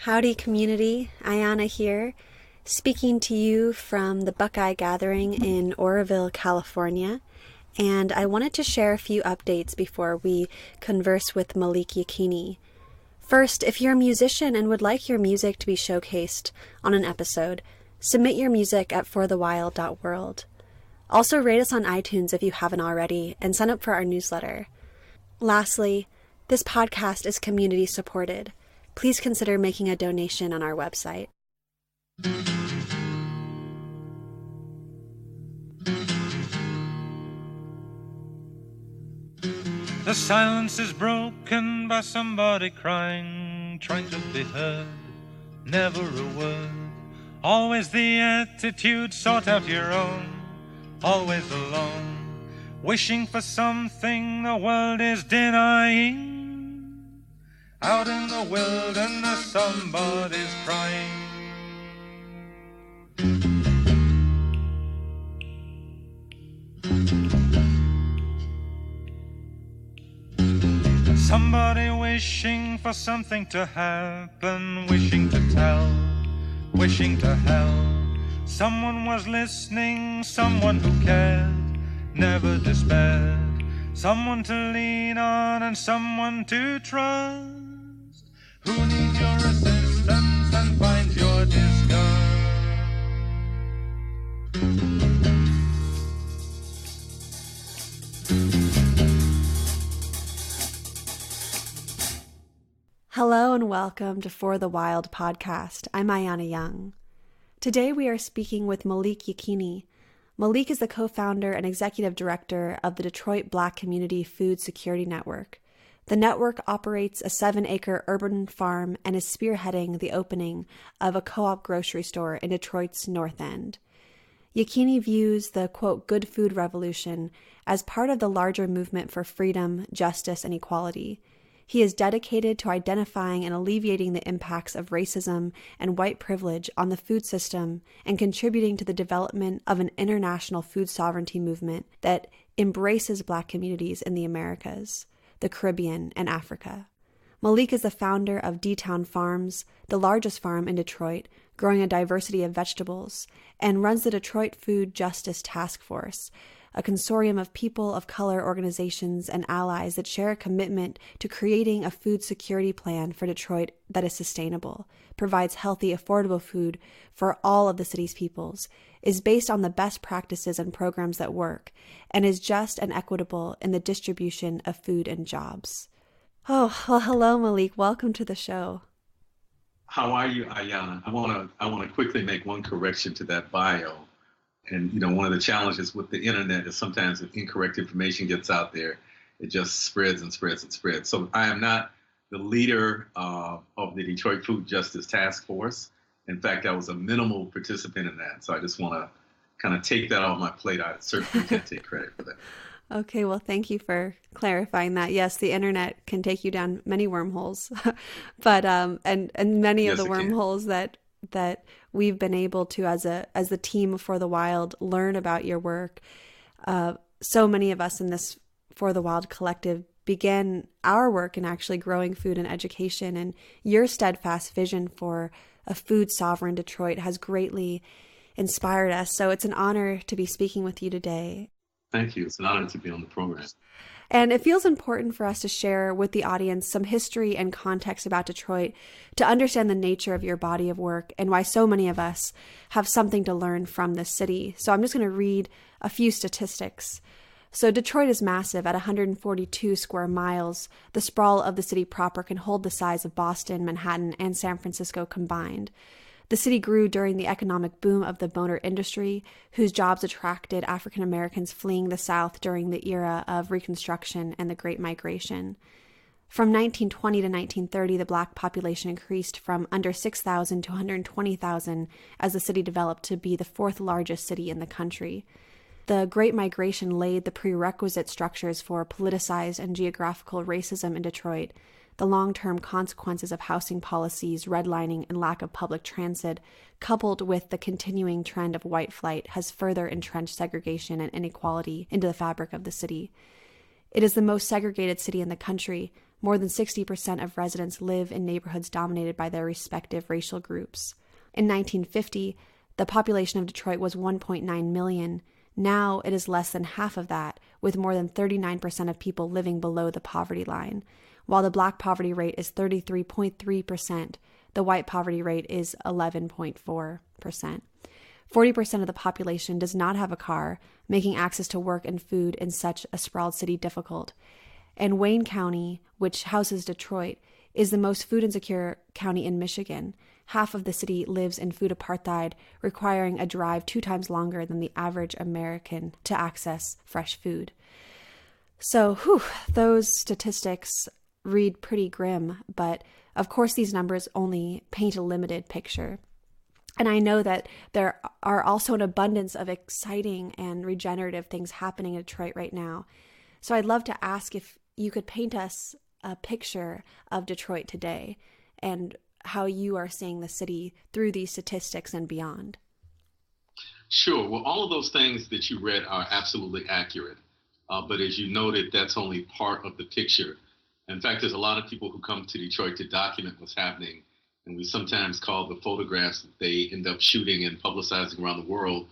Howdy community, Ayana here, speaking to you from the Buckeye Gathering in Oroville, California, and I wanted to share a few updates before we converse with Malik Yakini. First, if you're a musician and would like your music to be showcased on an episode, submit your music at forthewild.world. Also rate us on iTunes if you haven't already, and sign up for our newsletter. Lastly, this podcast is community supported. Please consider making a donation on our website. The silence is broken by somebody crying, trying to be heard, never a word. Always the attitude, sort out your own, always alone, wishing for something the world is denying. Out in the wilderness somebody's crying. Somebody wishing for something to happen, wishing to tell, wishing to help. Someone was listening, someone who cared, never despaired. Someone to lean on and someone to trust, who needs your assistance and finds your disgust. Hello and welcome to For the Wild podcast. I'm Ayana Young. Today we are speaking with Malik Yakini. Malik is the co-founder and executive director of the Detroit Black Community Food Security Network. The network operates a 7-acre urban farm and is spearheading the opening of a co-op grocery store in Detroit's North End. Yakini views the, quote, good food revolution as part of the larger movement for freedom, justice, and equality. He is dedicated to identifying and alleviating the impacts of racism and white privilege on the food system and contributing to the development of an international food sovereignty movement that embraces Black communities in the Americas, the Caribbean, and Africa. Malik is the founder of D-Town Farms, the largest farm in Detroit, growing a diversity of vegetables, and runs the Detroit Food Justice Task Force, a consortium of people of color organizations and allies that share a commitment to creating a food security plan for Detroit that is sustainable, provides healthy, affordable food for all of the city's peoples, is based on the best practices and programs that work, and is just and equitable in the distribution of food and jobs. Oh, well, hello, Malik. Welcome to the show. How are you, Ayana? I want to quickly make one correction to that bio. And, one of the challenges with the internet is sometimes if incorrect information gets out there, it just spreads and spreads and spreads. So I am not the leader of the Detroit Food Justice Task Force. In fact, I was a minimal participant in that. So I just want to kind of take that off my plate. I certainly can't take credit for that. Okay, well, thank you for clarifying that. Yes, the internet can take you down many wormholes, but and many of the wormholes that we've been able to, as the team For the Wild, learn about your work. So many of us in this For the Wild collective began our work in actually growing food and education, and your steadfast vision for a food sovereign Detroit has greatly inspired us. So it's an honor to be speaking with you today. Thank you. It's an honor to be on the program. And it feels important for us to share with the audience some history and context about Detroit to understand the nature of your body of work and why so many of us have something to learn from this city. So I'm just going to read a few statistics. So Detroit is massive at 142 square miles. The sprawl of the city proper can hold the size of Boston, Manhattan, and San Francisco combined. The city grew during the economic boom of the motor industry, whose jobs attracted African Americans fleeing the South during the era of Reconstruction and the Great Migration. From 1920 to 1930, the Black population increased from under 6,000 to 120,000 as the city developed to be the fourth largest city in the country. The Great Migration laid the prerequisite structures for politicized and geographical racism in Detroit. The long-term consequences of housing policies, redlining, and lack of public transit, coupled with the continuing trend of white flight, has further entrenched segregation and inequality into the fabric of the city. It is the most segregated city in the country. more than 60% of residents live in neighborhoods dominated by their respective racial groups. In 1950, the population of Detroit was 1.9 million. Now it is less than half of that, with more than 39% of people living below the poverty line. While the black poverty rate is 33.3%, the white poverty rate is 11.4%. 40% of the population does not have a car, making access to work and food in such a sprawled city difficult. And Wayne County, which houses Detroit, is the most food insecure county in Michigan. Half of the city lives in food apartheid, requiring a drive 2 times longer than the average American to access fresh food. So, those statistics read pretty grim, but of course these numbers only paint a limited picture. And I know that there are also an abundance of exciting and regenerative things happening in Detroit right now. So I'd love to ask if you could paint us a picture of Detroit today and how you are seeing the city through these statistics and beyond. Sure. Well, all of those things that you read are absolutely accurate. But as you noted, that's only part of the picture. In fact, there's a lot of people who come to Detroit to document what's happening. And we sometimes call the photographs that they end up shooting and publicizing around the world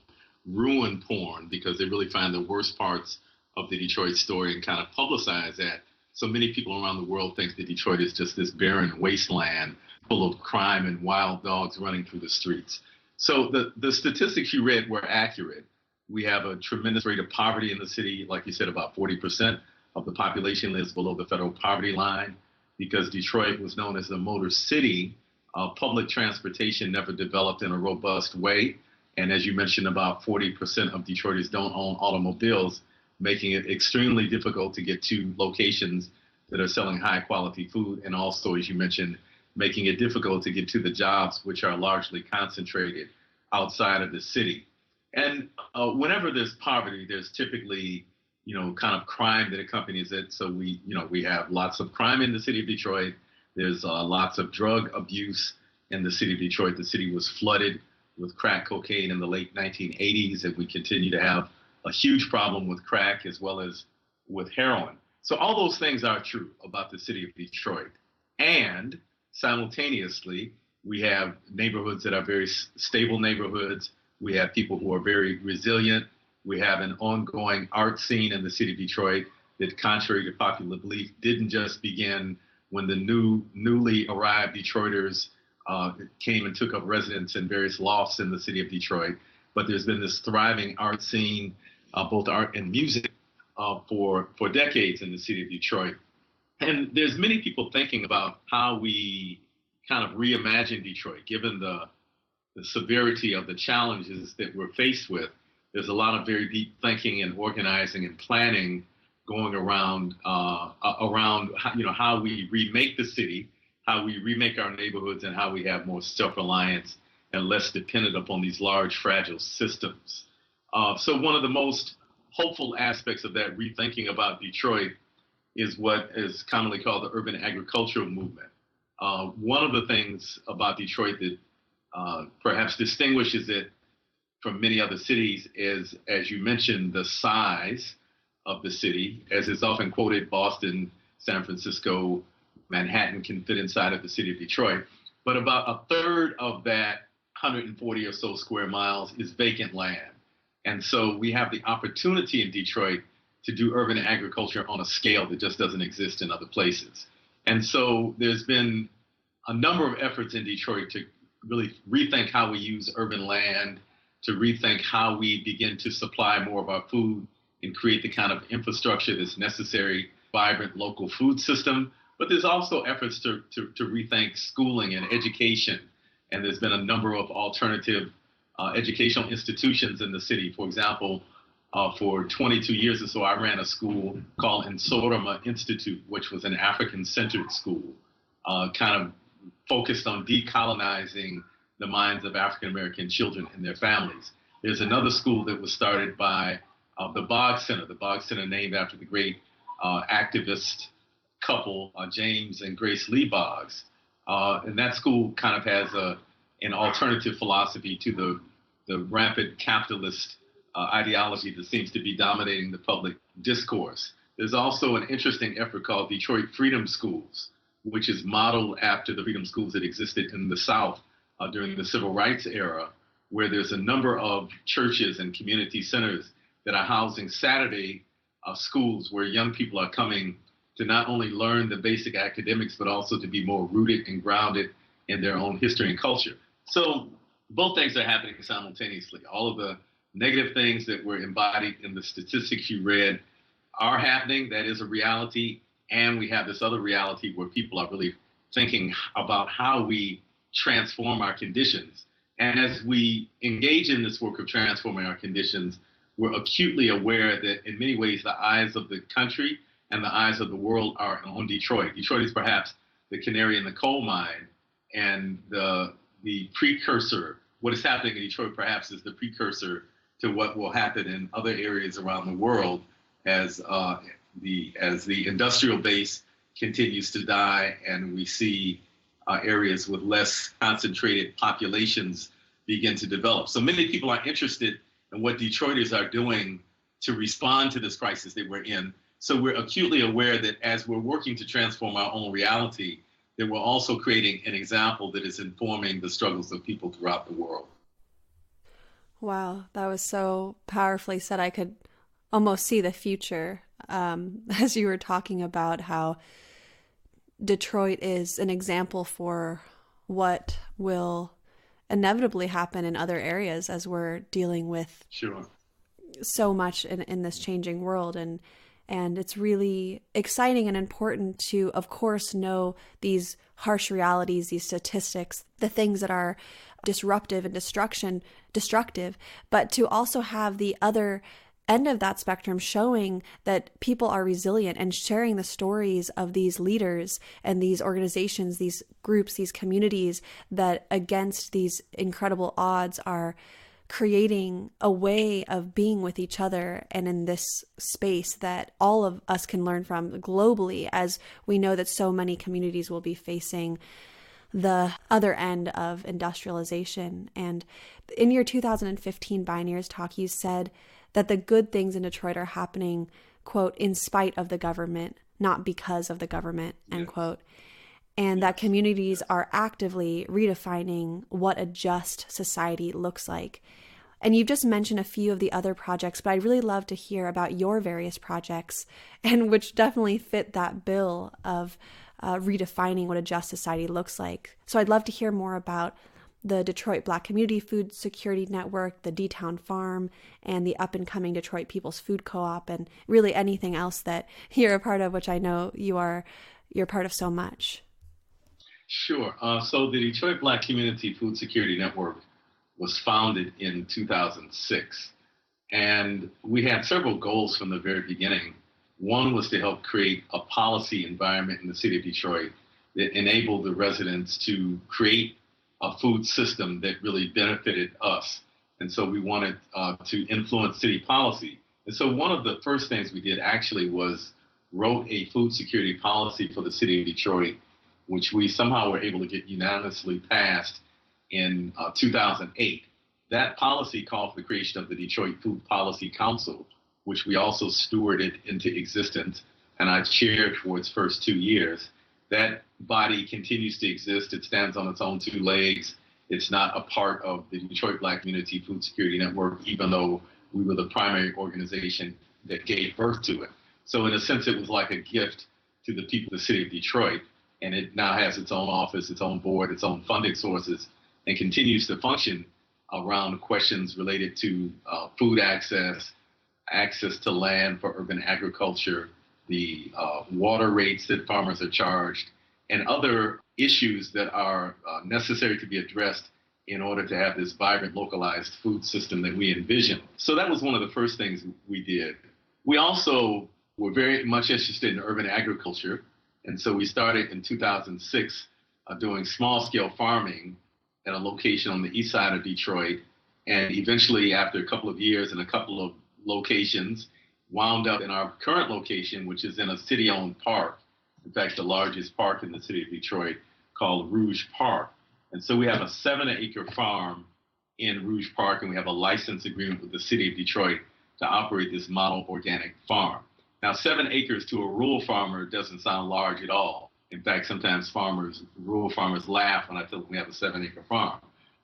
ruin porn, because they really find the worst parts of the Detroit story and kind of publicize that. So many people around the world think that Detroit is just this barren wasteland full of crime and wild dogs running through the streets. So the statistics you read were accurate. We have a tremendous rate of poverty in the city. Like you said, about 40% of the population lives below the federal poverty line. Because Detroit was known as the Motor City, public transportation never developed in a robust way. And as you mentioned, about 40% of Detroiters don't own automobiles, making it extremely difficult to get to locations that are selling high quality food. And also, as you mentioned, making it difficult to get to the jobs, which are largely concentrated outside of the city. And whenever there's poverty, there's typically, kind of crime that accompanies it. So we have lots of crime in the city of Detroit. There's lots of drug abuse in the city of Detroit. The city was flooded with crack cocaine in the late 1980s, and we continue to have a huge problem with crack as well as with heroin. So all those things are true about the city of Detroit. And simultaneously, we have neighborhoods that are very stable neighborhoods. We have people who are very resilient. We have an ongoing art scene in the city of Detroit that, contrary to popular belief, didn't just begin when the newly arrived Detroiters came and took up residence in various lofts in the city of Detroit. But there's been this thriving art scene, both art and music, for decades in the city of Detroit. And there's many people thinking about how we kind of reimagine Detroit, given the severity of the challenges that we're faced with. There's a lot of very deep thinking and organizing and planning going around how we remake the city, how we remake our neighborhoods, and how we have more self-reliance and less dependent upon these large, fragile systems. So one of the most hopeful aspects of that rethinking about Detroit is what is commonly called the urban agricultural movement. One of the things about Detroit that perhaps distinguishes it from many other cities is, as you mentioned, the size of the city. As is often quoted, Boston, San Francisco, Manhattan can fit inside of the city of Detroit. But about a third of that 140 or so square miles is vacant land. And so we have the opportunity in Detroit to do urban agriculture on a scale that just doesn't exist in other places. And so there's been a number of efforts in Detroit to really rethink how we use urban land, to rethink how we begin to supply more of our food and create the kind of infrastructure that's necessary, vibrant local food system. But there's also efforts to rethink schooling and education. And there's been a number of alternative educational institutions in the city. For example, for 22 years or so, I ran a school called Consortium Institute, which was an African-centered school, kind of focused on decolonizing the minds of African-American children and their families. There's another school that was started by the Boggs Center named after the great activist couple, James and Grace Lee Boggs. And that school kind of has an alternative philosophy to the rampant capitalist ideology that seems to be dominating the public discourse. There's also an interesting effort called Detroit Freedom Schools, which is modeled after the freedom schools that existed in the South during the civil rights era, where there's a number of churches and community centers that are housing Saturday schools where young people are coming to not only learn the basic academics, but also to be more rooted and grounded in their own history and culture. So both things are happening simultaneously. All of the negative things that were embodied in the statistics you read are happening. That is a reality. And we have this other reality where people are really thinking about how we transform our conditions. And as we engage in this work of transforming our conditions, we're acutely aware that in many ways the eyes of the country and the eyes of the world are on Detroit. Detroit is perhaps the canary in the coal mine, and the precursor. What is happening in Detroit perhaps is the precursor to what will happen in other areas around the world as the industrial base continues to die, and we see areas with less concentrated populations begin to develop. So many people are interested in what Detroiters are doing to respond to this crisis that we're in. So we're acutely aware that as we're working to transform our own reality, that we're also creating an example that is informing the struggles of people throughout the world. Wow, that was so powerfully said. I could almost see the future as you were talking about how Detroit is an example for what will inevitably happen in other areas as we're dealing with so much in this changing world. And it's really exciting and important to, of course, know these harsh realities, these statistics, the things that are disruptive and destructive, but to also have the other end of that spectrum showing that people are resilient and sharing the stories of these leaders and these organizations, these groups, these communities that against these incredible odds are creating a way of being with each other and in this space that all of us can learn from globally, as we know that so many communities will be facing the other end of industrialization. And in your 2015 Bioneers talk, you said that the good things in Detroit are happening, quote, in spite of the government, not because of the government, end quote. And that communities are actively redefining what a just society looks like. And you've just mentioned a few of the other projects, but I'd really love to hear about your various projects, and which definitely fit that bill of redefining what a just society looks like. So I'd love to hear more about the Detroit Black Community Food Security Network, the D-Town Farm, and the up-and-coming Detroit People's Food Co-op, and really anything else that you're a part of, which I know you're part of so much. Sure. So the Detroit Black Community Food Security Network was founded in 2006, and we had several goals from the very beginning. One was to help create a policy environment in the city of Detroit that enabled the residents to create a food system that really benefited us. And so we wanted to influence city policy. And so one of the first things we did actually was wrote a food security policy for the city of Detroit, which we somehow were able to get unanimously passed in 2008. That policy called for the creation of the Detroit Food Policy Council, which we also stewarded into existence, and I chaired for its first 2 years. That body continues to exist. It stands on its own two legs. It's not a part of the Detroit Black Community Food Security Network, even though we were the primary organization that gave birth to it. So in a sense, it was like a gift to the people of the city of Detroit. And it now has its own office, its own board, its own funding sources, and continues to function around questions related to food access, access to land for urban agriculture, the water rates that farmers are charged, and other issues that are necessary to be addressed in order to have this vibrant, localized food system that we envision. So that was one of the first things we did. We also were very much interested in urban agriculture, and so we started in 2006 doing small-scale farming at a location on the east side of Detroit, and eventually, after a couple of years and a couple of locations, wound up in our current location, which is in a city-owned park. In fact, the largest park in the city of Detroit, called Rouge Park. And so we have a 7-acre farm in Rouge Park, and we have a license agreement with the city of Detroit to operate this model organic farm. Now, 7 acres to a rural farmer doesn't sound large at all. In fact, sometimes rural farmers laugh when I tell them we have a 7-acre farm.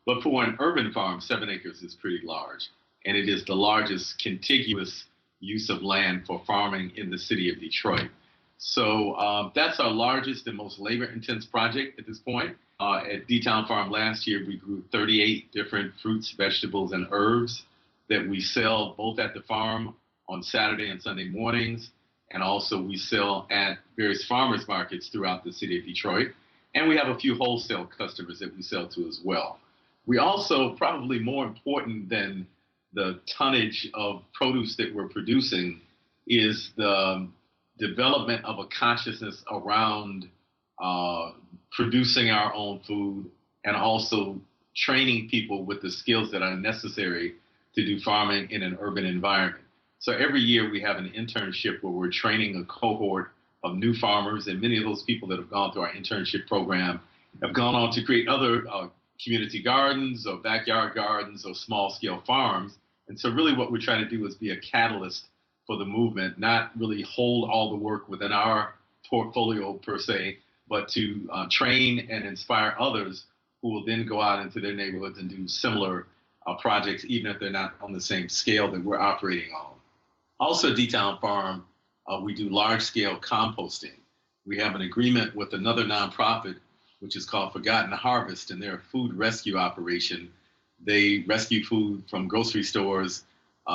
But for an urban farm, 7 acres is pretty large. And it is the largest contiguous use of land for farming in the city of Detroit. So that's our largest and most labor-intense project at this point. At D-Town Farm last year, we grew 38 different fruits, vegetables, and herbs that we sell both at the farm on Saturday and Sunday mornings, and also we sell at various farmers markets throughout the city of Detroit. And we have a few wholesale customers that we sell to as well. We also, probably more important than the tonnage of produce that we're producing, is the development of a consciousness around producing our own food and also training people with the skills that are necessary to do farming in an urban environment. So every year we have an internship where we're training a cohort of new farmers, and many of those people that have gone through our internship program have gone on to create other community gardens or backyard gardens or small-scale farms. And so really what we're trying to do is be a catalyst for the movement, not really hold all the work within our portfolio per se, but to train and inspire others who will then go out into their neighborhoods and do similar projects, even if they're not on the same scale that we're operating on. Also, at D-Town Farm, we do large-scale composting. We have an agreement with another nonprofit, which is called Forgotten Harvest, and they're a food rescue operation. They rescue food from grocery stores,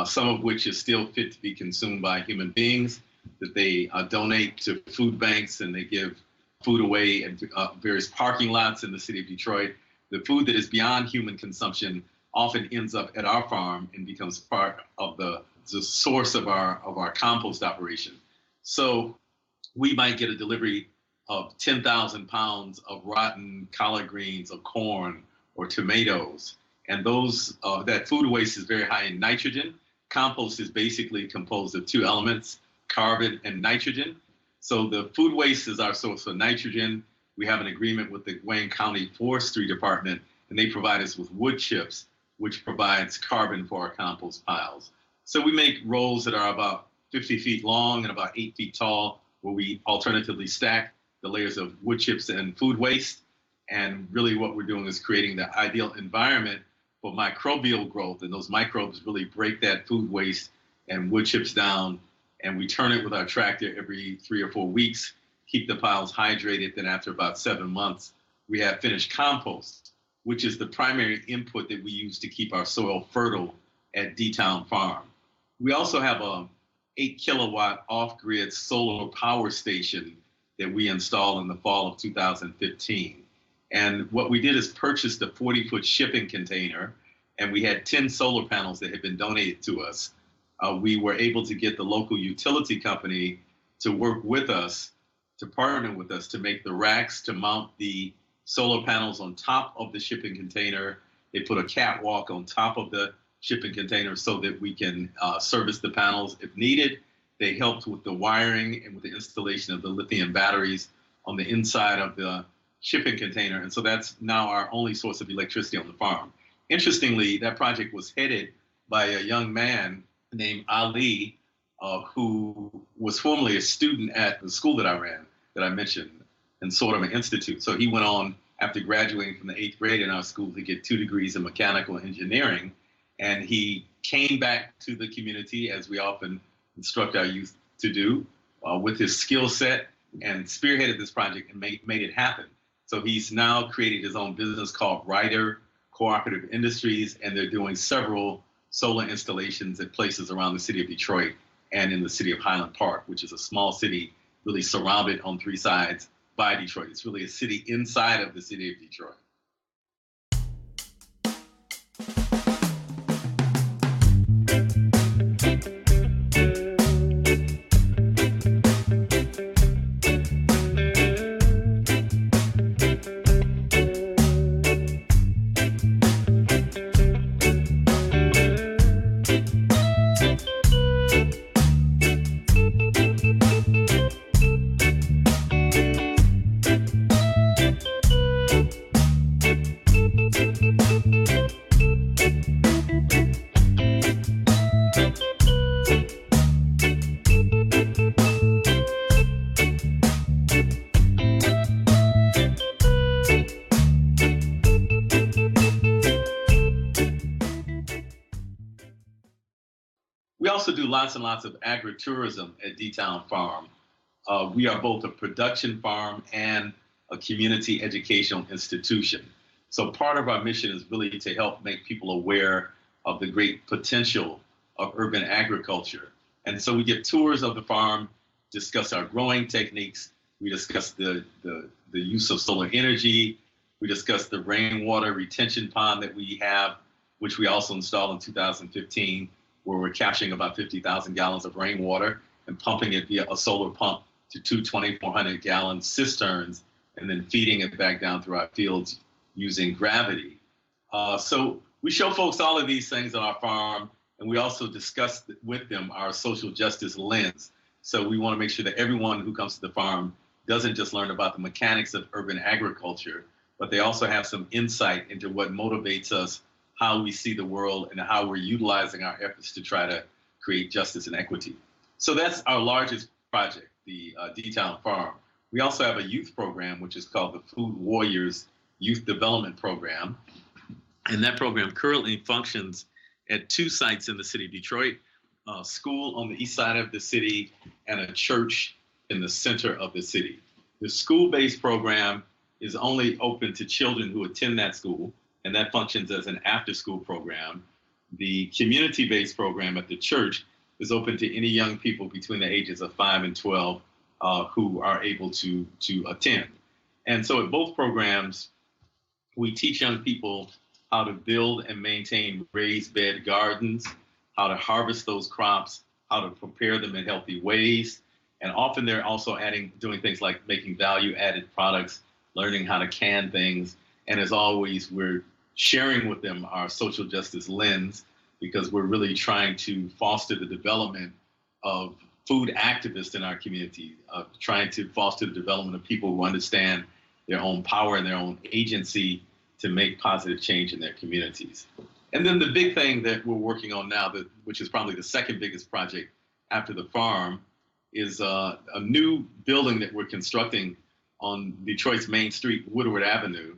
some of which is still fit to be consumed by human beings, that they donate to food banks, and they give food away at various parking lots in the city of Detroit. The food that is beyond human consumption often ends up at our farm and becomes part of the source of our compost operation. So we might get a delivery of 10,000 pounds of rotten collard greens or corn or tomatoes. And those that food waste is very high in nitrogen. Compost is basically composed of two elements, carbon and nitrogen. So the food waste is our source of nitrogen. We have an agreement with the Wayne County Forestry Department, and they provide us with wood chips, which provides carbon for our compost piles. So we make rolls that are about 50 feet long and about 8 feet tall, where we alternatively stack the layers of wood chips and food waste. And really what we're doing is creating the ideal environment for microbial growth. And those microbes really break that food waste and wood chips down. And we turn it with our tractor every 3 or 4 weeks, keep the piles hydrated. Then after about 7 months, we have finished compost, which is the primary input that we use to keep our soil fertile at D-Town Farm. We also have a 8 kilowatt off-grid solar power station that we installed in the fall of 2015. And what we did is purchased a 40-foot shipping container, and we had 10 solar panels that had been donated to us. We were able to get the local utility company to work with us, to partner with us to make the racks to mount the solar panels on top of the shipping container. They put a catwalk on top of the shipping container so that we can service the panels if needed. They helped with the wiring and with the installation of the lithium batteries on the inside of the shipping container. And so that's now our only source of electricity on the farm. Interestingly, that project was headed by a young man named Ali, who was formerly a student at the school that I ran, that I mentioned, Consortium Institute. So he went on, after graduating from the 8th grade in our school, to get 2 degrees in mechanical engineering. And he came back to the community, as we often instruct our youth to do, with his skill set, and spearheaded this project and made it happen. So he's now created his own business called Ryder Cooperative Industries, and they're doing several solar installations at places around the city of Detroit and in the city of Highland Park, which is a small city really surrounded on 3 sides by Detroit. It's really a city inside of the city of Detroit. also do lots and lots of agritourism at D-Town Farm. We are both a production farm and a community educational institution. So part of our mission is really to help make people aware of the great potential of urban agriculture. And so we give tours of the farm, discuss our growing techniques. We discuss the use of solar energy. We discuss the rainwater retention pond that we have, which we also installed in 2015, where we're capturing about 50,000 gallons of rainwater and pumping it via a solar pump to two 2,400-gallon cisterns, and then feeding it back down through our fields using gravity. So we show folks all of these things on our farm, and we also discuss with them our social justice lens. So we want to make sure that everyone who comes to the farm doesn't just learn about the mechanics of urban agriculture, but they also have some insight into what motivates us, how we see the world, and how we're utilizing our efforts to try to create justice and equity. So that's our largest project, the D-Town Farm. We also have a youth program, which is called the Food Warriors Youth Development Program. And that program currently functions at 2 sites in the city of Detroit, a school on the east side of the city and a church in the center of the city. The school-based program is only open to children who attend that school, and that functions as an after-school program. The community-based program at the church is open to any young people between the ages of 5 and 12 who are able to attend. And so at both programs, we teach young people how to build and maintain raised bed gardens, how to harvest those crops, how to prepare them in healthy ways. And often they're also doing things like making value-added products, learning how to can things. And as always, we're sharing with them our social justice lens, because we're really trying to foster the development of food activists in our community, trying to foster the development of people who understand their own power and their own agency to make positive change in their communities. And then the big thing that we're working on now, which is probably the second biggest project after the farm, is a new building that we're constructing on Detroit's Main Street, Woodward Avenue.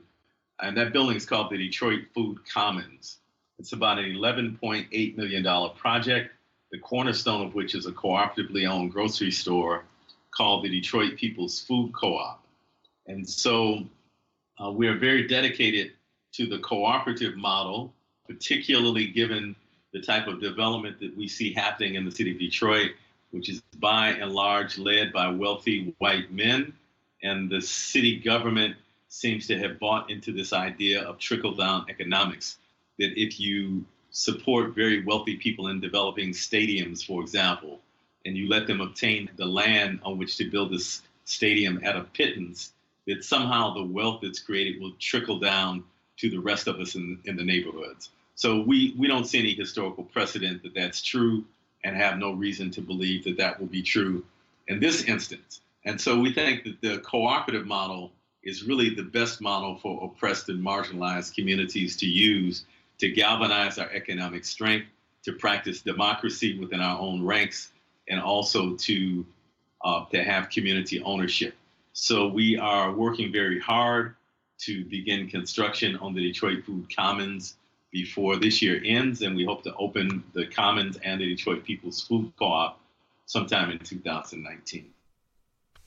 And that building is called the Detroit Food Commons. It's about an $11.8 million project, the cornerstone of which is a cooperatively owned grocery store called the Detroit People's Food Co-op. And so we are very dedicated to the cooperative model, particularly given the type of development that we see happening in the city of Detroit, which is by and large led by wealthy white men. And the city government seems to have bought into this idea of trickle-down economics, that if you support very wealthy people in developing stadiums, for example, and you let them obtain the land on which to build this stadium at a pittance, that somehow the wealth that's created will trickle down to the rest of us in the neighborhoods. So we don't see any historical precedent that that's true, and have no reason to believe that that will be true in this instance. And so we think that the cooperative model is really the best model for oppressed and marginalized communities to use to galvanize our economic strength, to practice democracy within our own ranks, and also to have community ownership. So we are working very hard to begin construction on the Detroit Food Commons before this year ends, and we hope to open the Commons and the Detroit People's Food Co-op sometime in 2019.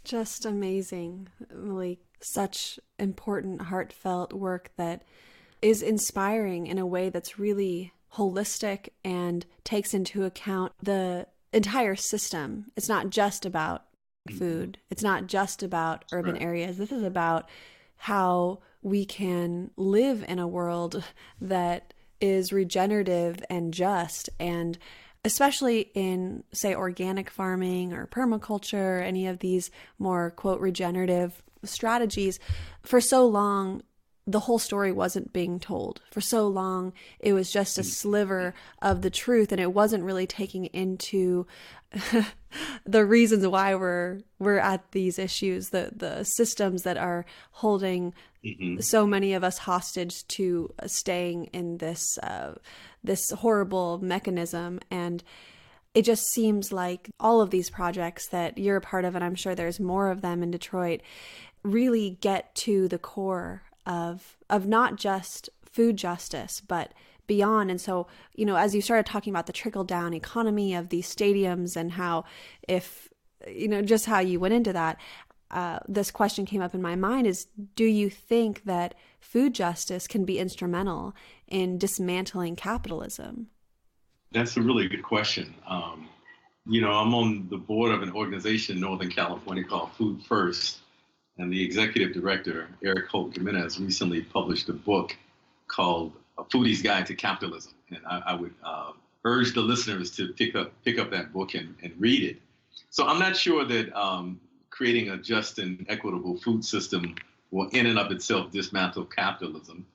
Just amazing, Malik. Such important, heartfelt work that is inspiring in a way that's really holistic and takes into account the entire system. It's not just about food. It's not just about urban areas. This is about how we can live in a world that is regenerative and just, and especially in, say, organic farming or permaculture, any of these more, quote, regenerative strategies. For so long, the whole story wasn't being told. For so long, it was just a sliver of the truth, and it wasn't really taking into the reasons why we're at these issues, the systems that are holding so many of us hostage to staying in this horrible mechanism. And it just seems like all of these projects that you're a part of, and I'm sure there's more of them in Detroit, really get to the core of not just food justice, but beyond. And so, as you started talking about the trickle-down economy of these stadiums and how just how you went into that, this question came up in my mind is, do you think that food justice can be instrumental in dismantling capitalism? That's a really good question. I'm on the board of an organization in Northern California called Food First, and the executive director, Eric Holt Jimenez, recently published a book called A Foodie's Guide to Capitalism. And I would urge the listeners to pick up that book and read it. So I'm not sure that creating a just and equitable food system will in and of itself dismantle capitalism,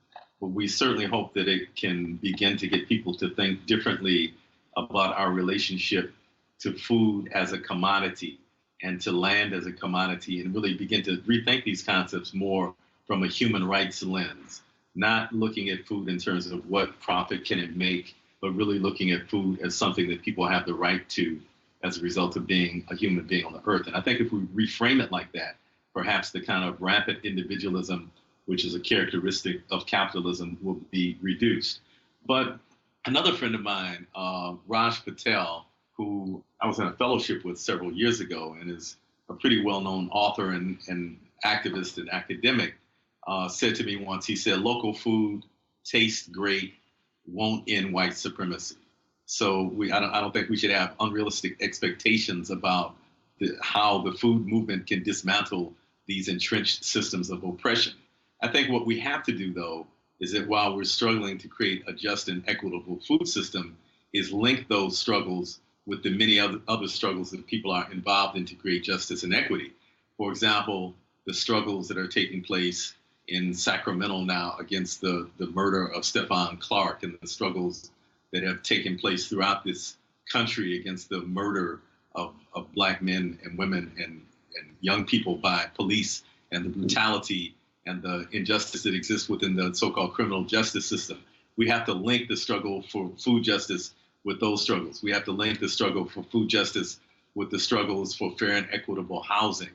but we certainly hope that it can begin to get people to think differently about our relationship to food as a commodity and to land as a commodity, and really begin to rethink these concepts more from a human rights lens, not looking at food in terms of what profit can it make, but really looking at food as something that people have the right to as a result of being a human being on the earth. And I think if we reframe it like that, perhaps the kind of rampant individualism, which is a characteristic of capitalism, will be reduced. But another friend of mine, Raj Patel, who I was in a fellowship with several years ago and is a pretty well-known author and activist and academic, said to me once, he said, local food tastes great, won't end white supremacy. So I don't think we should have unrealistic expectations about how the food movement can dismantle these entrenched systems of oppression. I think what we have to do, though, is that while we're struggling to create a just and equitable food system, is link those struggles with the many other struggles that people are involved in to create justice and equity. For example, the struggles that are taking place in Sacramento now against the murder of Stephon Clark, and the struggles that have taken place throughout this country against the murder of Black men and women and young people by police, and the brutality and the injustice that exists within the so-called criminal justice system. We have to link the struggle for food justice with those struggles. We have to link the struggle for food justice with the struggles for fair and equitable housing,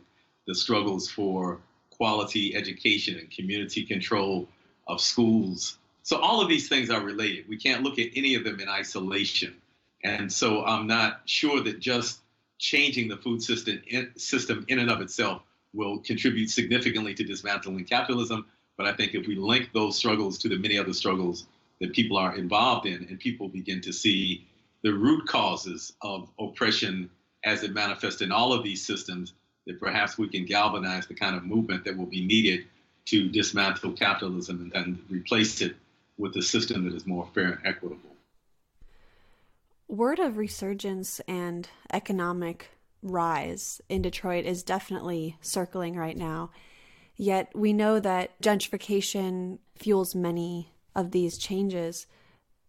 the struggles for quality education and community control of schools. So all of these things are related. We can't look at any of them in isolation. And so I'm not sure that just changing the food system in and of itself will contribute significantly to dismantling capitalism. But I think if we link those struggles to the many other struggles that people are involved in, and people begin to see the root causes of oppression as it manifests in all of these systems, that perhaps we can galvanize the kind of movement that will be needed to dismantle capitalism and replace it with a system that is more fair and equitable. Word of resurgence and economic rise in Detroit is definitely circling right now. Yet we know that gentrification fuels many of these changes.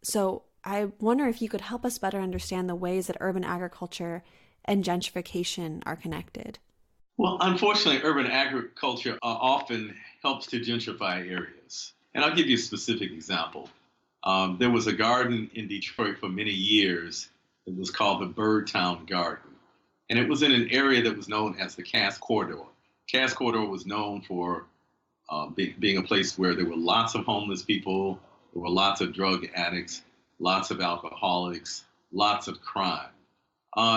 So I wonder if you could help us better understand the ways that urban agriculture and gentrification are connected. Well, unfortunately, urban agriculture often helps to gentrify areas. And I'll give you a specific example. There was a garden in Detroit for many years. It was called the Birdtown Garden. And it was in an area that was known as the Cass Corridor. Cass Corridor was known for being a place where there were lots of homeless people, there were lots of drug addicts, lots of alcoholics, lots of crime.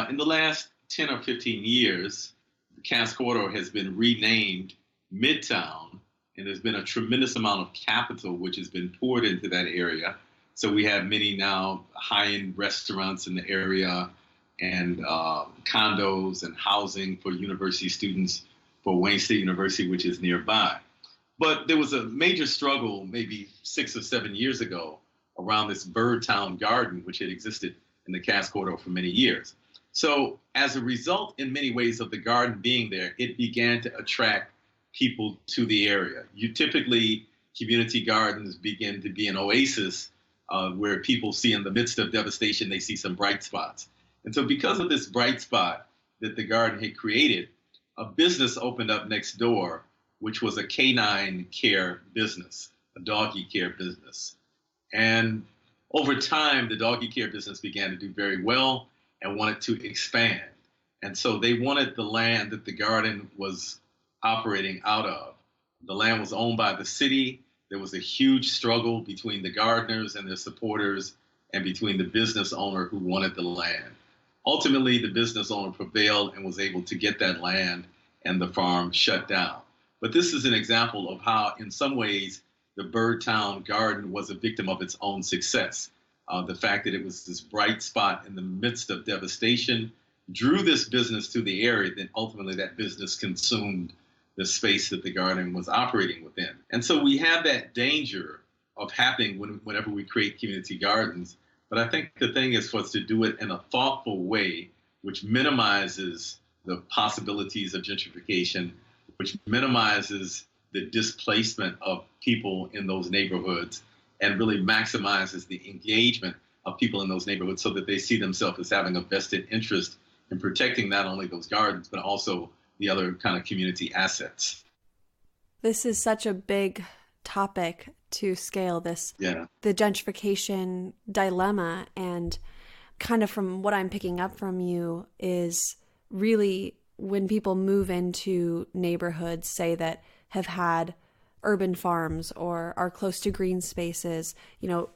In the last 10 or 15 years, the Cass Corridor has been renamed Midtown, and there's been a tremendous amount of capital which has been poured into that area. So we have many now high-end restaurants in the area, and condos and housing for university students for Wayne State University, which is nearby. But there was a major struggle maybe 6 or 7 years ago around this Birdtown Garden, which had existed in the Cass Corridor for many years. So as a result, in many ways, of the garden being there, it began to attract people to the area. Typically, community gardens begin to be an oasis where people see, in the midst of devastation, they see some bright spots. And so because of this bright spot that the garden had created, a business opened up next door, which was a canine care business, a doggy care business. And over time, the doggy care business began to do very well and wanted to expand. And so they wanted the land that the garden was operating out of. The land was owned by the city. There was a huge struggle between the gardeners and their supporters and between the business owner who wanted the land. Ultimately, the business owner prevailed and was able to get that land and the farm shut down. But this is an example of how, in some ways, the Birdtown Garden was a victim of its own success. The fact that it was this bright spot in the midst of devastation drew this business to the area, then ultimately that business consumed the space that the garden was operating within. And so we have that danger of happening whenever we create community gardens. But I think the thing is for us to do it in a thoughtful way, which minimizes the possibilities of gentrification, which minimizes the displacement of people in those neighborhoods, and really maximizes the engagement of people in those neighborhoods so that they see themselves as having a vested interest in protecting not only those gardens, but also the other kind of community assets. This is such a big topic to scale, the gentrification dilemma. And kind of from what I'm picking up from you is really when people move into neighborhoods, say that have had urban farms or are close to green spaces,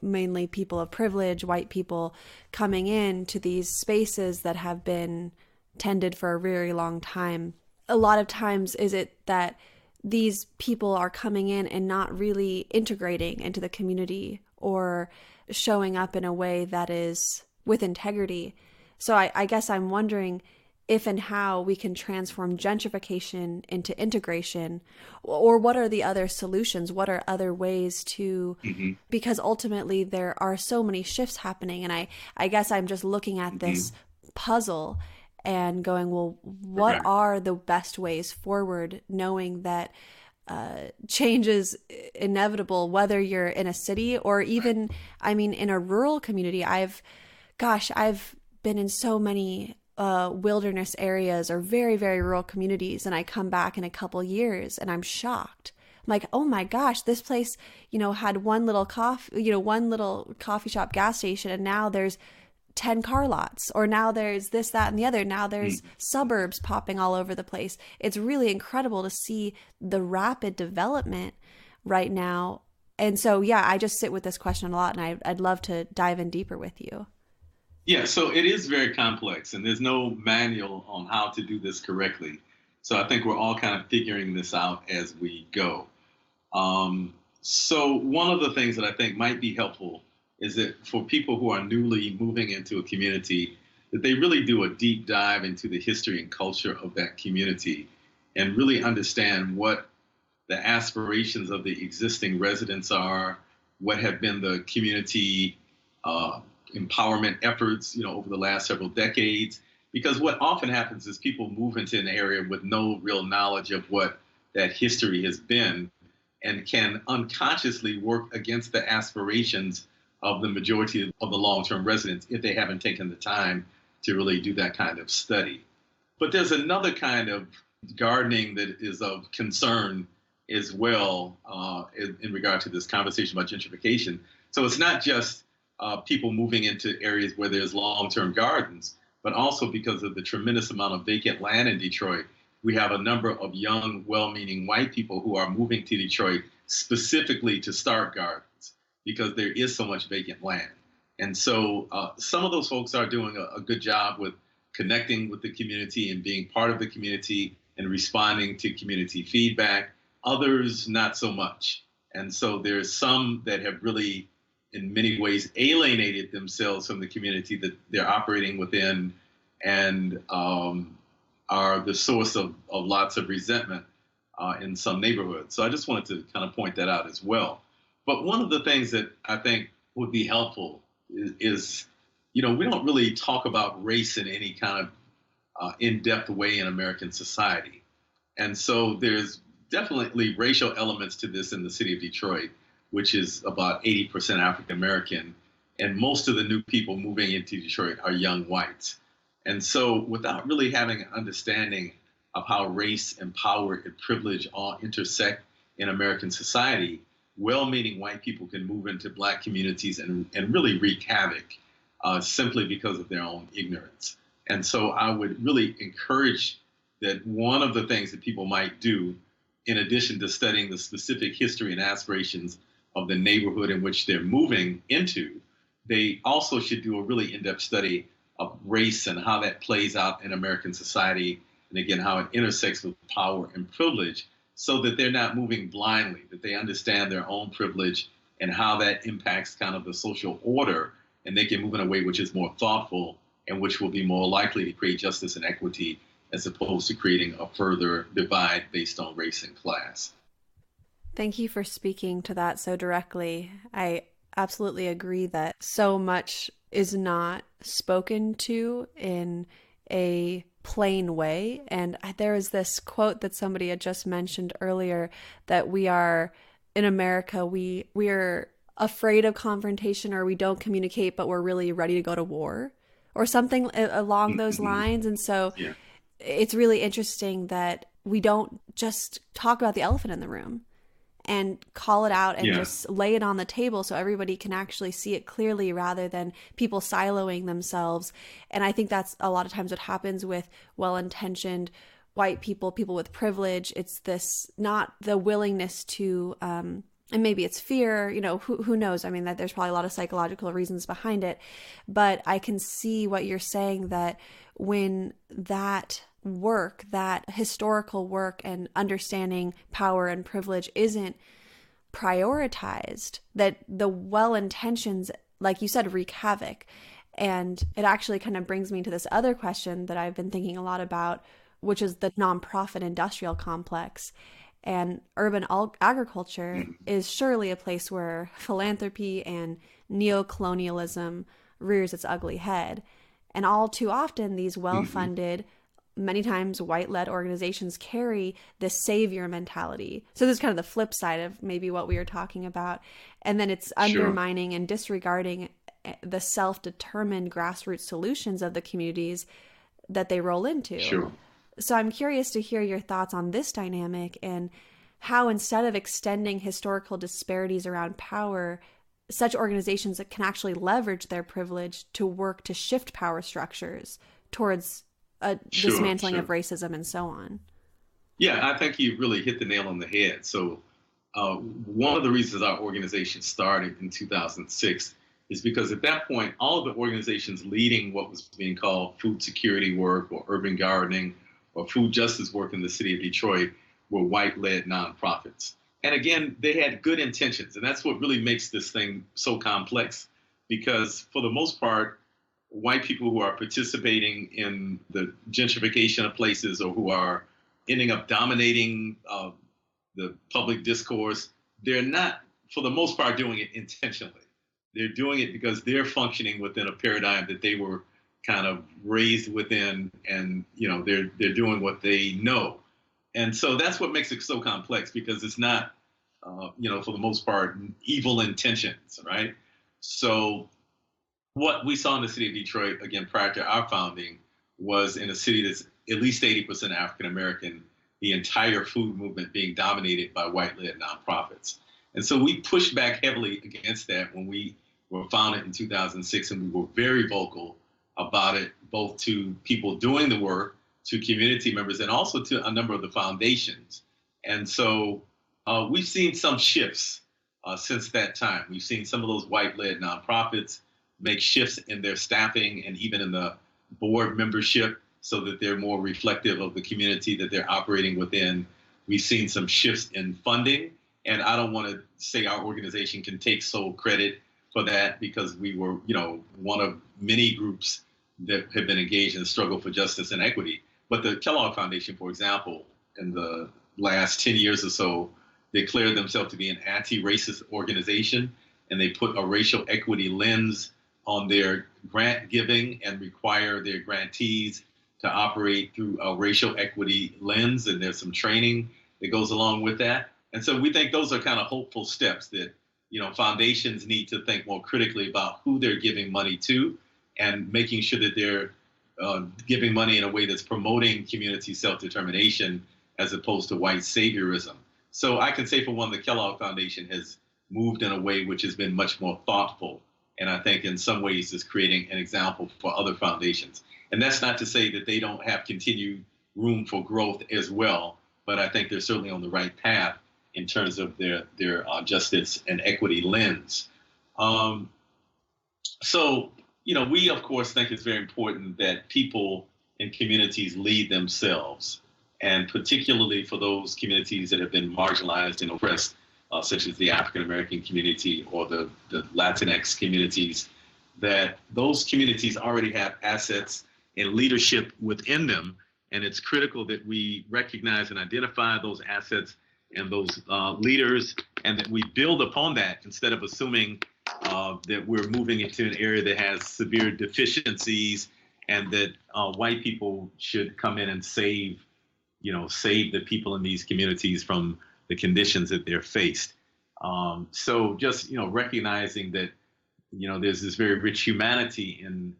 mainly people of privilege, white people coming in to these spaces that have been tended for a very long time. A lot of times is it that these people are coming in and not really integrating into the community or showing up in a way that is with integrity. So I guess I'm wondering if and how we can transform gentrification into integration, or what are the other solutions? What are other ways to, because ultimately there are so many shifts happening. And I guess I'm just looking at this puzzle and going, well, what are the best ways forward, knowing that change is inevitable, whether you're in a city or even, in a rural community. I've been in so many wilderness areas or very, very rural communities, and I come back in a couple years and I'm shocked. I'm like, oh my gosh, this place, had one little coffee shop, gas station, and now there's 10 car lots, or now there's this, that, and the other. Now there's suburbs popping all over the place. It's really incredible to see the rapid development right now. And so, I just sit with this question a lot, and I'd love to dive in deeper with you. Yeah, so it is very complex, and there's no manual on how to do this correctly. So I think we're all kind of figuring this out as we go. So one of the things that I think might be helpful is that for people who are newly moving into a community, that they really do a deep dive into the history and culture of that community and really understand what the aspirations of the existing residents are, what have been the community empowerment efforts, over the last several decades. Because what often happens is people move into an area with no real knowledge of what that history has been and can unconsciously work against the aspirations of the majority of the long-term residents if they haven't taken the time to really do that kind of study. But there's another kind of gardening that is of concern as well in regard to this conversation about gentrification. So it's not just people moving into areas where there's long-term gardens, but also because of the tremendous amount of vacant land in Detroit, we have a number of young, well-meaning white people who are moving to Detroit specifically to start gardens because there is so much vacant land. And so some of those folks are doing a good job with connecting with the community and being part of the community and responding to community feedback. Others, not so much. And so there's some that have really, in many ways, alienated themselves from the community that they're operating within and are the source of lots of resentment in some neighborhoods. So I just wanted to kind of point that out as well. But one of the things that I think would be helpful is we don't really talk about race in any kind of in-depth way in American society. And so there's definitely racial elements to this in the city of Detroit, which is about 80% African American. And most of the new people moving into Detroit are young whites. And so without really having an understanding of how race and power and privilege all intersect in American society, well-meaning white people can move into Black communities and really wreak havoc simply because of their own ignorance. And so I would really encourage that one of the things that people might do, in addition to studying the specific history and aspirations of the neighborhood in which they're moving into, they also should do a really in-depth study of race and how that plays out in American society, and again, how it intersects with power and privilege, so that they're not moving blindly, that they understand their own privilege and how that impacts kind of the social order, and they can move in a way which is more thoughtful and which will be more likely to create justice and equity, as opposed to creating a further divide based on race and class. Thank you for speaking to that so directly. I absolutely agree that so much is not spoken to in a plain way. And there is this quote that somebody had just mentioned earlier, that we are, in America, we are afraid of confrontation, or we don't communicate, but we're really ready to go to war, or something along those lines. And so it's really interesting that we don't just talk about the elephant in the room and call it out and just lay it on the table so everybody can actually see it clearly, rather than people siloing themselves. And I think that's a lot of times what happens with well-intentioned white people, people with privilege. It's this, not the willingness to, and maybe it's fear, who knows? I mean, that there's probably a lot of psychological reasons behind it, but I can see what you're saying, that when that work, that historical work and understanding power and privilege isn't prioritized, that the well-intentions, like you said, wreak havoc. And it actually kind of brings me to this other question that I've been thinking a lot about, which is the nonprofit industrial complex. And urban agriculture is surely a place where philanthropy and neocolonialism rears its ugly head. And all too often, these well-funded, many times white-led organizations carry this savior mentality. So this is kind of the flip side of maybe what we were talking about. And then it's undermining and disregarding the self-determined grassroots solutions of the communities that they roll into. So I'm curious to hear your thoughts on this dynamic, and how, instead of extending historical disparities around power, such organizations that can actually leverage their privilege to work to shift power structures towards a dismantling of racism and so on. Yeah, I think you really hit the nail on the head. So one of the reasons our organization started in 2006 is because at that point, all of the organizations leading what was being called food security work or urban gardening or food justice work in the city of Detroit were white-led nonprofits. And again, they had good intentions. And that's what really makes this thing so complex, because for the most part, white people who are participating in the gentrification of places, or who are ending up dominating the public discourse, they're not, for the most part, doing it intentionally. They're doing it because they're functioning within a paradigm that they were kind of raised within, and they're doing what they know. And so that's what makes it so complex, because it's not, for the most part, evil intentions, right? So what we saw in the city of Detroit, again, prior to our founding, was in a city that's at least 80% African-American, the entire food movement being dominated by white-led nonprofits. And so we pushed back heavily against that when we were founded in 2006, and we were very vocal about it, both to people doing the work, to community members, and also to a number of the foundations. And so we've seen some shifts since that time. We've seen some of those white-led nonprofits make shifts in their staffing and even in the board membership, so that they're more reflective of the community that they're operating within. We've seen some shifts in funding, and I don't want to say our organization can take sole credit for that, because we were, one of many groups that have been engaged in the struggle for justice and equity. But the Kellogg Foundation, for example, in the last 10 years or so, declared themselves to be an anti-racist organization, and they put a racial equity lens on their grant giving and require their grantees to operate through a racial equity lens. And there's some training that goes along with that. And so we think those are kind of hopeful steps that, foundations need to think more critically about who they're giving money to, and making sure that they're giving money in a way that's promoting community self-determination as opposed to white saviorism. So I can say, for one, the Kellogg Foundation has moved in a way which has been much more thoughtful, and I think in some ways is creating an example for other foundations. And that's not to say that they don't have continued room for growth as well, but I think they're certainly on the right path in terms of their justice and equity lens. So, we, of course, think it's very important that people and communities lead themselves, and particularly for those communities that have been marginalized and oppressed, such as the African-American community or the Latinx communities, that those communities already have assets and leadership within them. And it's critical that we recognize and identify those assets and those leaders, and that we build upon that instead of assuming that we're moving into an area that has severe deficiencies and that white people should come in and save the people in these communities from the conditions that they're faced. So just, recognizing that, there's this very rich humanity in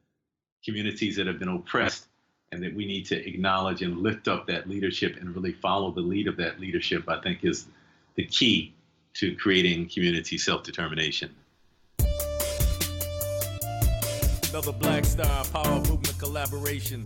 communities that have been oppressed, and that we need to acknowledge and lift up that leadership and really follow the lead of that leadership, I think, is the key to creating community self-determination. Another Black Star Power Movement collaboration.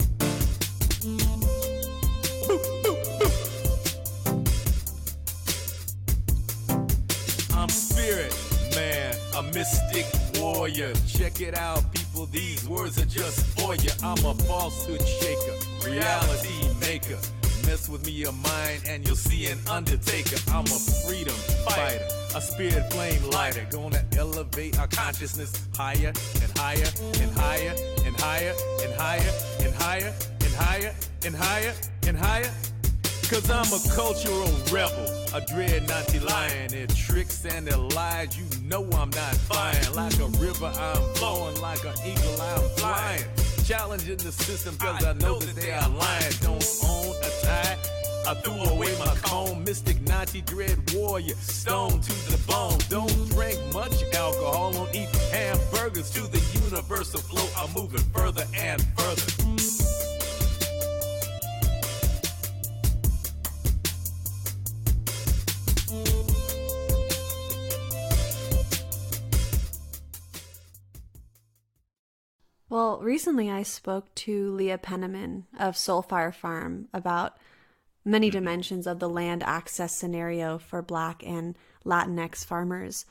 I'm Spirit, man, a mystic warrior. Check it out, people, these words are just for you. I'm a falsehood shaker, reality maker. Mess with me, your mind, and you'll see an undertaker. I'm a freedom fighter, a spirit flame lighter. Gonna elevate our consciousness higher and higher and higher and higher and higher and higher and higher and higher and higher. Cause I'm a cultural rebel, a dreadnoughty lion. Their tricks and their lies, you know I'm not flying. Like a river, I'm flowing. Like an eagle, I'm flying. Challenging the system cause I know that they are lying. Don't own a tie, I threw away my comb. Mystic Nazi dread warrior, stone to the bone. Don't drink much alcohol, don't eat hamburgers. To the universal flow, I'm moving further and further. Well, recently I spoke to Leah Penniman of Soulfire Farm about many dimensions of the land access scenario for Black and Latinx farmers.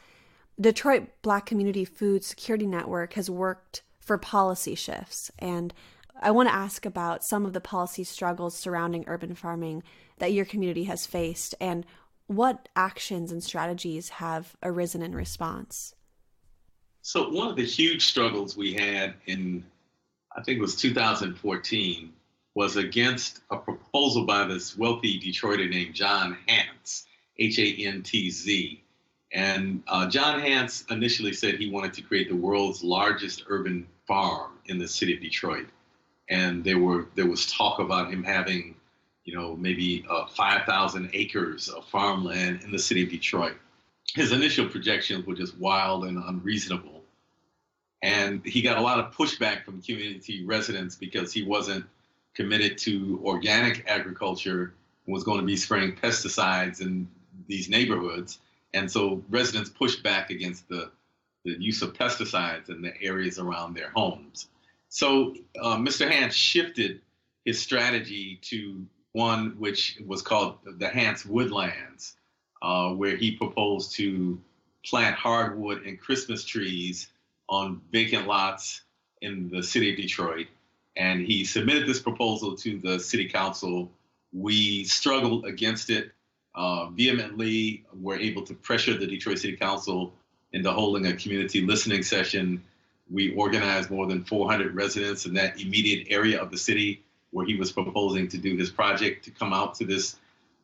Detroit Black Community Food Security Network has worked for policy shifts, and I want to ask about some of the policy struggles surrounding urban farming that your community has faced, and what actions and strategies have arisen in response. So one of the huge struggles we had in, I think it was 2014, was against a proposal by this wealthy Detroiter named John Hantz, Hantz. And John Hantz initially said he wanted to create the world's largest urban farm in the city of Detroit. And there was talk about him having, maybe 5,000 acres of farmland in the city of Detroit. His initial projections were just wild and unreasonable. And he got a lot of pushback from community residents because he wasn't committed to organic agriculture and was going to be spraying pesticides in these neighborhoods. And so residents pushed back against the use of pesticides in the areas around their homes. So Mr. Hantz shifted his strategy to one which was called the Hantz Woodlands, where he proposed to plant hardwood and Christmas trees on vacant lots in the city of Detroit. And he submitted this proposal to the city council. We struggled against it vehemently, were able to pressure the Detroit City Council into holding a community listening session. We organized more than 400 residents in that immediate area of the city where he was proposing to do his project to come out to this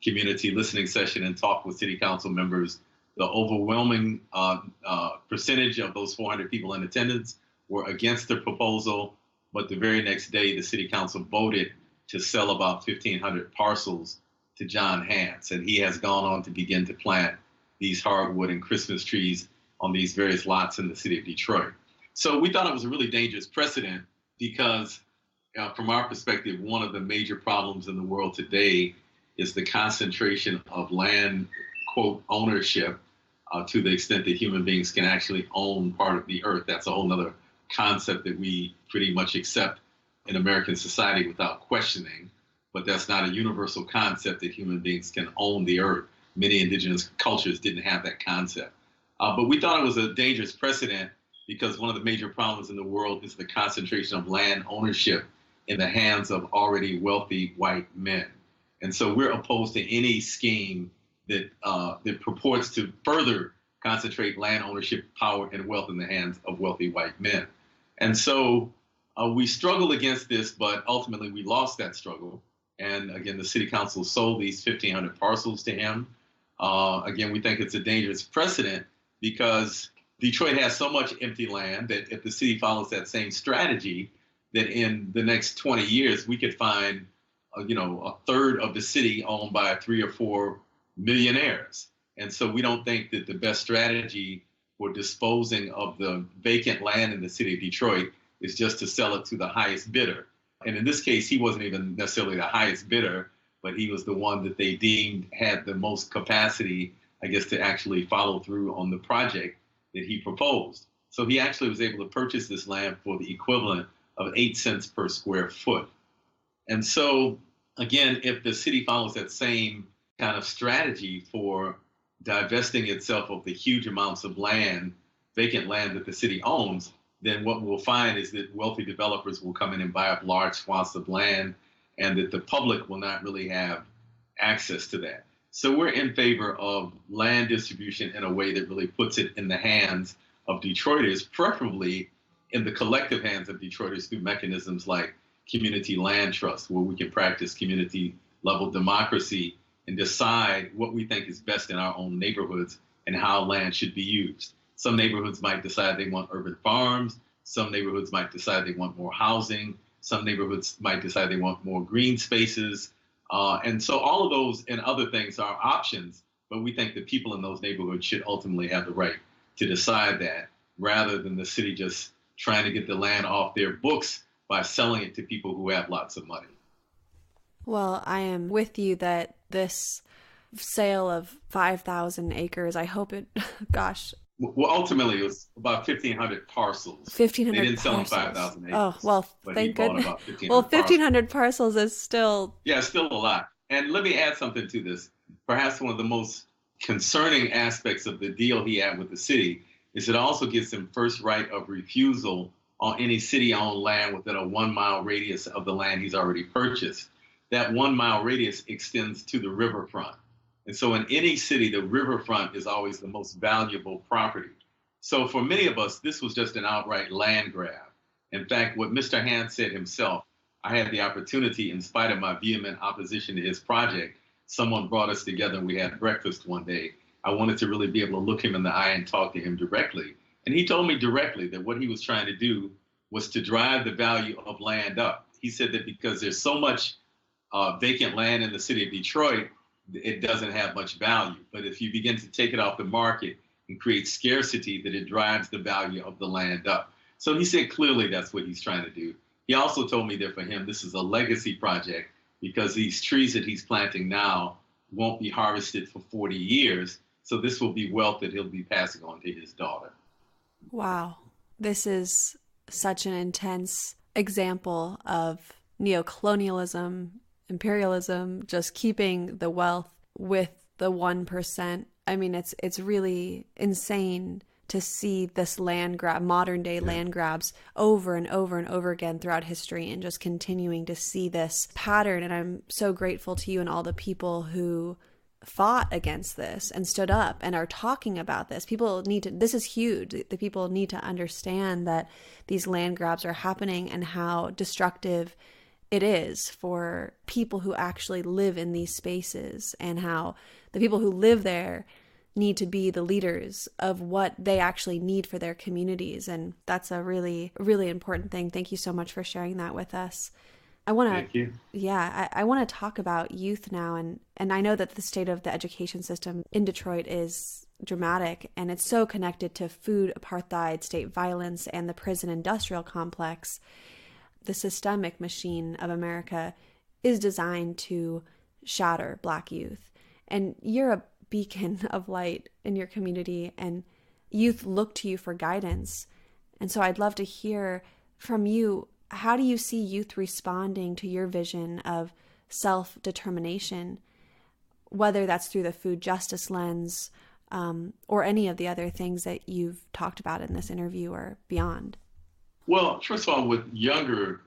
community listening session and talk with city council members. The overwhelming percentage of those 400 people in attendance were against the proposal, but the very next day, the city council voted to sell about 1,500 parcels to John Hantz, and he has gone on to begin to plant these hardwood and Christmas trees on these various lots in the city of Detroit. So we thought it was a really dangerous precedent because from our perspective, one of the major problems in the world today is the concentration of land, quote, ownership to the extent that human beings can actually own part of the earth. That's a whole nother concept that we pretty much accept in American society without questioning, but that's not a universal concept that human beings can own the earth. many indigenous cultures didn't have that concept. But we thought it was a dangerous precedent because one of the major problems in the world is the concentration of land ownership in the hands of already wealthy white men. And so we're opposed to any scheme that purports to further concentrate land ownership, power, and wealth in the hands of wealthy white men. And so we struggled against this, but ultimately we lost that struggle. And again, the city council sold these 1,500 parcels to him. Again, we think it's a dangerous precedent because Detroit has so much empty land that if the city follows that same strategy, that in the next 20 years, we could find, a third of the city owned by 3 or 4 millionaires. And so we don't think that the best strategy for disposing of the vacant land in the city of Detroit is just to sell it to the highest bidder. And in this case, he wasn't even necessarily the highest bidder, but he was the one that they deemed had the most capacity, I guess, to actually follow through on the project that he proposed. So he actually was able to purchase this land for the equivalent of 8 cents per square foot. And so, again, if the city follows that same kind of strategy for divesting itself of the huge amounts of land, vacant land that the city owns, then what we'll find is that wealthy developers will come in and buy up large swaths of land, and that the public will not really have access to that. So we're in favor of land distribution in a way that really puts it in the hands of Detroiters, preferably in the collective hands of Detroiters through mechanisms like community land trust, where we can practice community level democracy and decide what we think is best in our own neighborhoods and how land should be used. Some neighborhoods might decide they want urban farms. Some neighborhoods might decide they want more housing. Some neighborhoods might decide they want more green spaces. And so all of those and other things are options, but we think that people in those neighborhoods should ultimately have the right to decide that, rather than the city just trying to get the land off their books by selling it to people who have lots of money. Well, I am with you that this sale of 5,000 acres, I hope it, gosh. Well, ultimately, it was about 1,500 parcels. 1,500 They didn't sell them parcels. 5,000 acres. Oh, well, thank goodness. Well, 1,500 parcels is still... Yeah, it's still a lot. And let me add something to this. Perhaps one of the most concerning aspects of the deal he had with the city is it also gives him first right of refusal on any city-owned land within a 1 mile radius of the land he's already purchased. That 1 mile radius extends to the riverfront. And so in any city, the riverfront is always the most valuable property. So for many of us, this was just an outright land grab. In fact, what Mr. Hand said himself, I had the opportunity, in spite of my vehement opposition to his project, someone brought us together and we had breakfast one day. I wanted to really be able to look him in the eye and talk to him directly. And he told me directly that what he was trying to do was to drive the value of land up. He said that because there's so much vacant land in the city of Detroit, it doesn't have much value. But if you begin to take it off the market and create scarcity, that it drives the value of the land up. So he said clearly that's what he's trying to do. He also told me that for him, this is a legacy project because these trees that he's planting now won't be harvested for 40 years. So this will be wealth that he'll be passing on to his daughter. Wow. This is such an intense example of neocolonialism, imperialism, just keeping the wealth with the 1%. I mean, it's really insane to see this land grab, modern day land grabs over and over and over again throughout history, and just continuing to see this pattern. And I'm so grateful to you and all the people who fought against this and stood up and are talking about this. People need to, this is huge. The people need to understand that these land grabs are happening and how destructive it is for people who actually live in these spaces, and how the people who live there need to be the leaders of what they actually need for their communities. And that's a really, really important thing. Thank you so much for sharing that with us. I want to, I want to talk about youth now. And I know that the state of the education system in Detroit is dramatic, and it's so connected to food apartheid, state violence, and the prison industrial complex. The systemic machine of America is designed to shatter Black youth. And you're a beacon of light in your community, and youth look to you for guidance. And so I'd love to hear from you, how do you see youth responding to your vision of self-determination? whether that's through the food justice lens or any of the other things that you've talked about in this interview or beyond? Well, first of all, with younger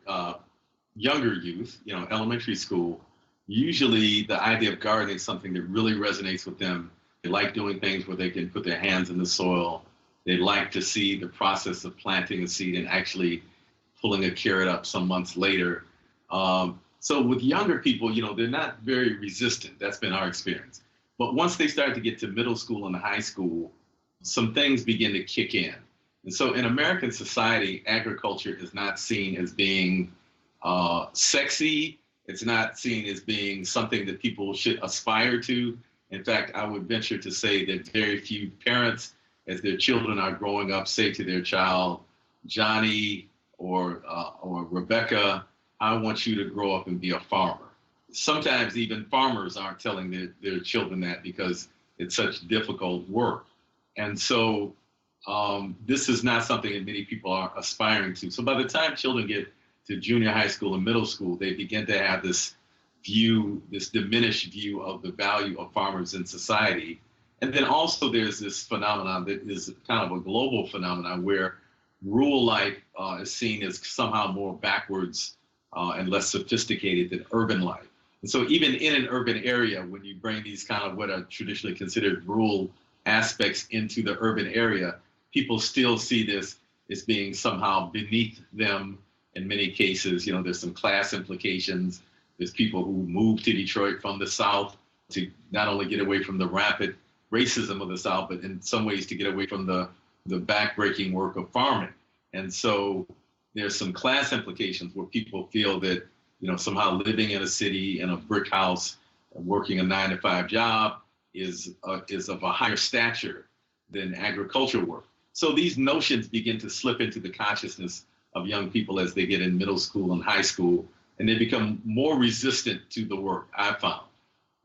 youth, elementary school, usually the idea of gardening is something that really resonates with them. They like doing things where they can put their hands in the soil. They like to see the process of planting a seed and actually pulling a carrot up some months later. So with younger people, they're not very resistant. That's been our experience. But once they start to get to middle school and high school, some things begin to kick in. And so in American society, agriculture is not seen as being sexy. It's not seen as being something that people should aspire to. In fact, I would venture to say that very few parents, as their children are growing up, say to their child, Johnny or Rebecca, I want you to grow up and be a farmer. Sometimes even farmers aren't telling their children that because it's such difficult work. And so this is not something that many people are aspiring to. So by the time children get to junior high school and middle school, they begin to have this diminished view of the value of farmers in society. And then also there's this phenomenon that is kind of a global phenomenon where rural life is seen as somehow more backwards and less sophisticated than urban life. And so even in an urban area, when you bring these kind of what are traditionally considered rural aspects into the urban area, people still see this as being somehow beneath them. In many cases, there's some class implications. There's people who move to Detroit from the South to not only get away from the rampant racism of the South, but in some ways to get away from the backbreaking work of farming. And so there's some class implications where people feel that, somehow living in a city in a brick house, working a 9-to-5 job is of a higher stature than agricultural work. So these notions begin to slip into the consciousness of young people as they get in middle school and high school, and they become more resistant to the work, I've found.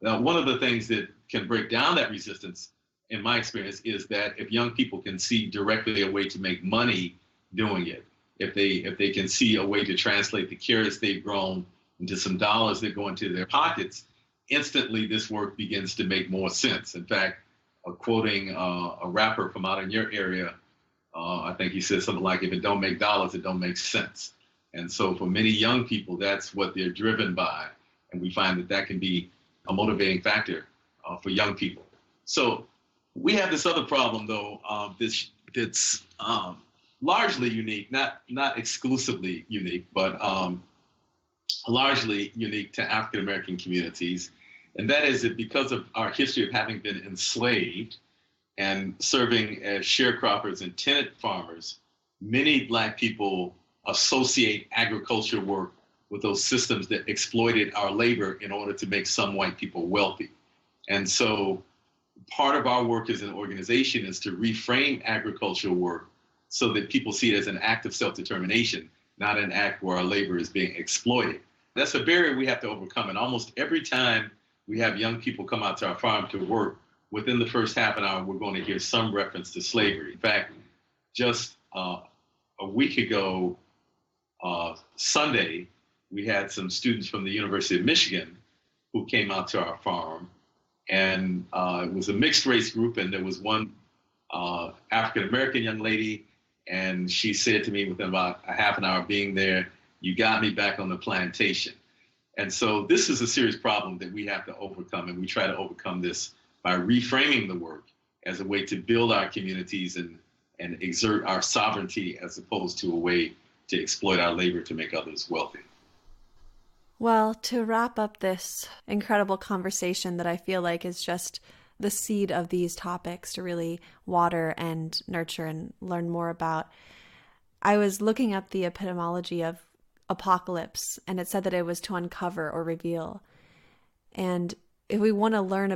Now, one of the things that can break down that resistance, in my experience, is that if young people can see directly a way to make money doing it, if they can see a way to translate the carrots they've grown into some dollars that go into their pockets, instantly this work begins to make more sense. In fact, quoting a rapper from out in your area, I think he said something like, if it don't make dollars, it don't make sense. And so for many young people, that's what they're driven by. And we find that can be a motivating factor for young people. So we have this other problem, though, that's largely unique, not exclusively unique, but largely unique to African American communities. And that is that because of our history of having been enslaved and serving as sharecroppers and tenant farmers, many Black people associate agriculture work with those systems that exploited our labor in order to make some white people wealthy. And so part of our work as an organization is to reframe agricultural work so that people see it as an act of self-determination, not an act where our labor is being exploited. That's a barrier we have to overcome. And almost every time we have young people come out to our farm to work, within the first half an hour, we're going to hear some reference to slavery. In fact, just a week ago, Sunday, we had some students from the University of Michigan who came out to our farm. And it was a mixed race group, and there was one African-American young lady, and she said to me within about a half an hour of being there, "You got me back on the plantation." And so this is a serious problem that we have to overcome, and we try to overcome this by reframing the work as a way to build our communities and exert our sovereignty as opposed to a way to exploit our labor to make others wealthy. Well, to wrap up this incredible conversation that I feel like is just the seed of these topics to really water and nurture and learn more about, I was looking up the etymology of apocalypse, and it said that it was to uncover or reveal. And if we want to learn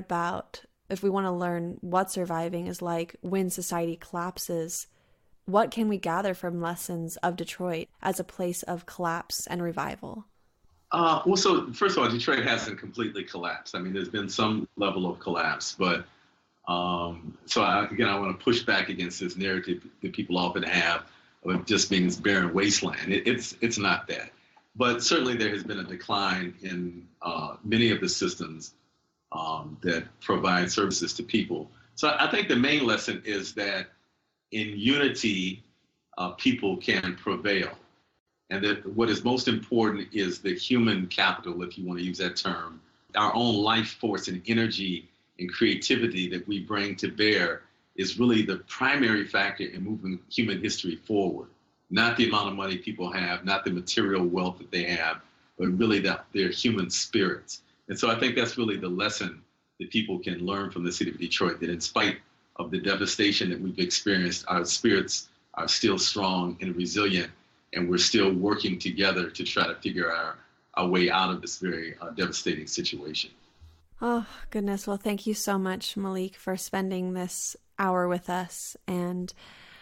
what surviving is like when society collapses, what can we gather from lessons of Detroit as a place of collapse and revival? Well, so first of all, Detroit hasn't completely collapsed. I mean, there's been some level of collapse, but I want to push back against this narrative that people often have of it just being this barren wasteland. It's not that. But certainly there has been a decline in many of the systems that provide services to people. So I think the main lesson is that in unity, people can prevail. And that what is most important is the human capital, if you want to use that term, our own life force and energy and creativity that we bring to bear is really the primary factor in moving human history forward. Not the amount of money people have, not the material wealth that they have, but really their human spirits. And so I think that's really the lesson that people can learn from the city of Detroit, that in spite of the devastation that we've experienced, our spirits are still strong and resilient, and we're still working together to try to figure our way out of this very devastating situation. Oh, goodness. Well, thank you so much, Malik, for spending this hour with us. And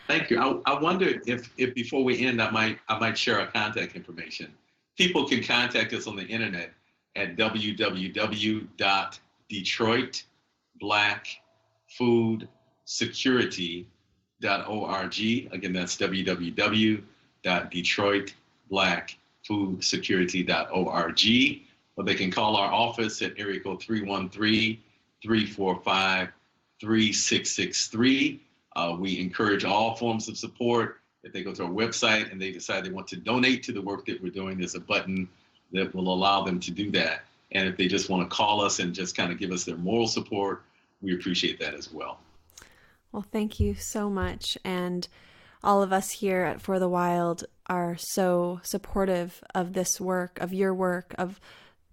thank you. I wonder if before we end, I might share our contact information. People can contact us on the internet at www.detroitblackfoodsecurity.org. Again, that's www.detroitblackfoodsecurity.org. Or they can call our office at area code 313-345-3663. We encourage all forms of support. If they go to our website and they decide they want to donate to the work that we're doing, there's a button that will allow them to do that. And if they just want to call us and just kind of give us their moral support, we appreciate that as well. Well, thank you so much. And all of us here at For the Wild are so supportive of this work, of your work, of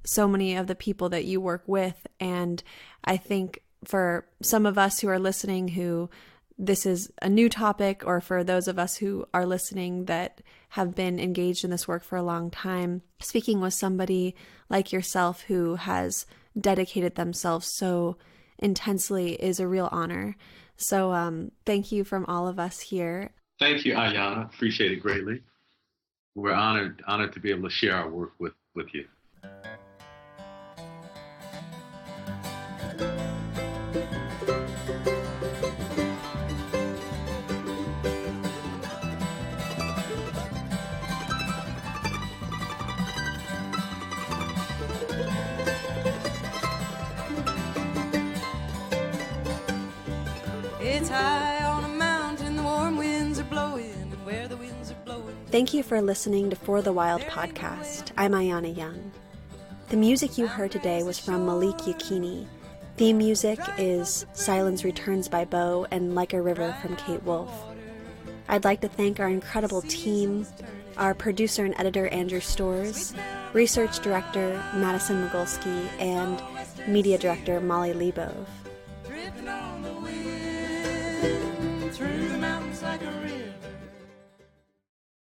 so many of the people that you work with. And I think for some of us who are listening who this is a new topic, or for those of us who are listening that have been engaged in this work for a long time, speaking with somebody like yourself who has dedicated themselves so intensely is a real honor. So thank you from all of us here. Thank you, Ayanna. Appreciate it greatly. We're honored to be able to share our work with you. It's high on a mountain, the warm winds are blowing, and where the winds are blowing. Thank you for listening to For the Wild podcast. I'm Ayanna Young. The music you heard today was from Malik Yakini. Theme music is Silence Returns by Bo and Like a River from Kate Wolf. I'd like to thank our incredible team, our producer and editor Andrew Storrs, research director Madison Mogulski, and media director Molly Lebov.